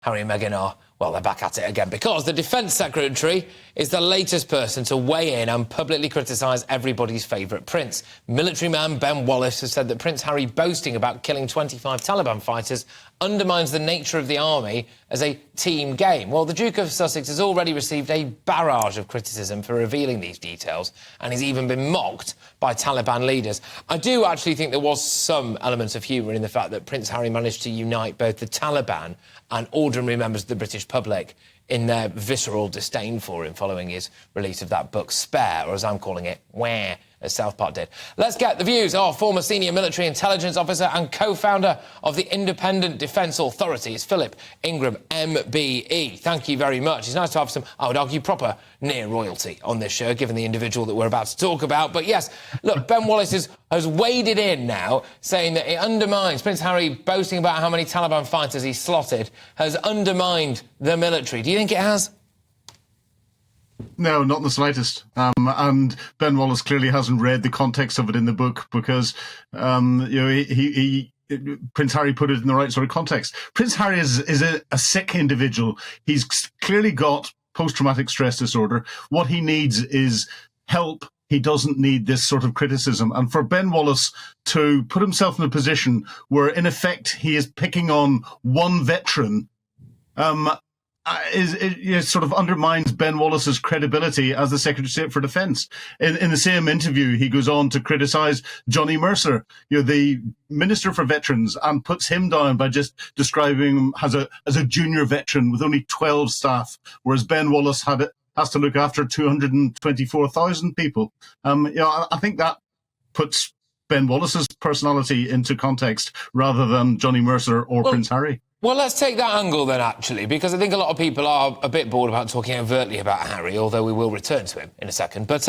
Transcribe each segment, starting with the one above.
Harry and Meghan are, well, they're back at it again because the Defence Secretary is the latest person to weigh in and publicly criticise everybody's favourite prince. Military man Ben Wallace has said that Prince Harry boasting about killing 25 Taliban fighters undermines the nature of the army as a team game. Well, the Duke of Sussex has already received a barrage of criticism for revealing these details and has even been mocked by Taliban leaders. I do actually think there was some element of humour in the fact that Prince Harry managed to unite both the Taliban and ordinary members of the British public in their visceral disdain for him following his release of that book, Spare, or as I'm calling it, Where, as South Park did. Let's get the views of former senior military intelligence officer and co-founder of the Independent Defence Authority. It's Philip Ingram MBE. Thank you very much. It's nice to have some, I would argue, proper near royalty on this show, given the individual that we're about to talk about. But yes, look, Ben Wallace has waded in now, saying that it undermines, Prince Harry boasting about how many Taliban fighters he slotted, has undermined the military. Do you think it has? No, not in the slightest. And Ben Wallace clearly hasn't read the context of it in the book because, Prince Harry put it in the right sort of context. Prince Harry is a sick individual. He's clearly got post-traumatic stress disorder. What he needs is help. He doesn't need this sort of criticism. And for Ben Wallace to put himself in a position where, in effect, he is picking on one veteran, it sort of undermines Ben Wallace's credibility as the Secretary of State for Defence. In the same interview, he goes on to criticise Johnny Mercer, the Minister for Veterans, and puts him down by just describing him as a junior veteran with only 12 staff, whereas Ben Wallace has to look after 224,000 people. I think that puts Ben Wallace's personality into context rather than Johnny Mercer or Prince Harry. Well, let's take that angle then, actually, because I think a lot of people are a bit bored about talking overtly about Harry, although we will return to him in a second. But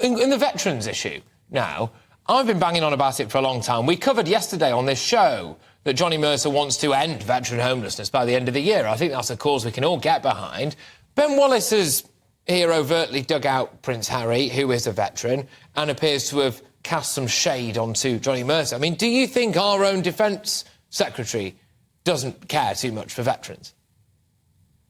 in the veterans issue now, I've been banging on about it for a long time. We covered yesterday on this show that Johnny Mercer wants to end veteran homelessness by the end of the year. I think that's a cause we can all get behind. Ben Wallace has here overtly dug out Prince Harry, who is a veteran, and appears to have cast some shade onto Johnny Mercer. I mean, do you think our own Defence Secretary doesn't care too much for veterans?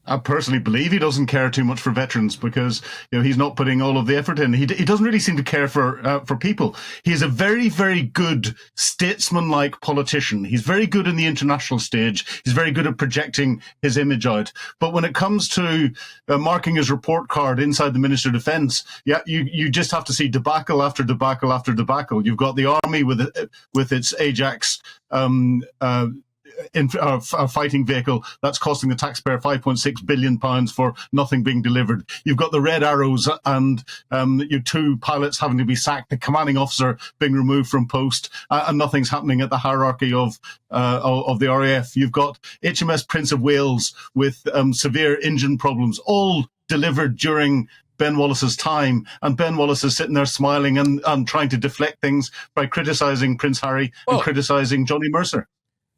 I personally believe he doesn't care too much for veterans because he's not putting all of the effort in. He doesn't really seem to care for people. He is a very, very good statesman-like politician. He's very good in the international stage. He's very good at projecting his image out. But when it comes to marking his report card inside the Minister of Defence, you just have to see debacle after debacle after debacle. You've got the army with its Ajax fighting vehicle that's costing the taxpayer £5.6 billion for nothing being delivered. You've got the Red Arrows and your two pilots having to be sacked, the commanding officer being removed from post, and nothing's happening at the hierarchy of the RAF. You've got HMS Prince of Wales with severe engine problems, all delivered during Ben Wallace's time, and Ben Wallace is sitting there smiling and trying to deflect things by criticising Prince Harry and criticising Johnny Mercer.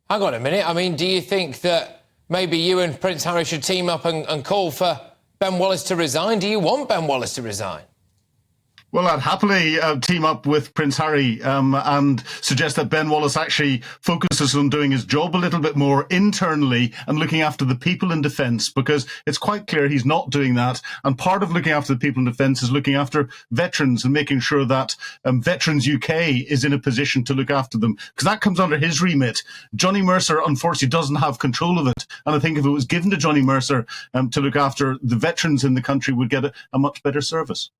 Hang on a minute. I mean, do you think that maybe you and Prince Harry should team up and call for Ben Wallace to resign? Do you want Ben Wallace to resign? Well, I'd happily team up with Prince Harry and suggest that Ben Wallace actually focuses on doing his job a little bit more internally and looking after the people in defence, because it's quite clear he's not doing that. And part of looking after the people in defence is looking after veterans and making sure that Veterans UK is in a position to look after them, because that comes under his remit. Johnny Mercer, unfortunately, doesn't have control of it. And I think if it was given to Johnny Mercer to look after the veterans in the country, would get a much better service.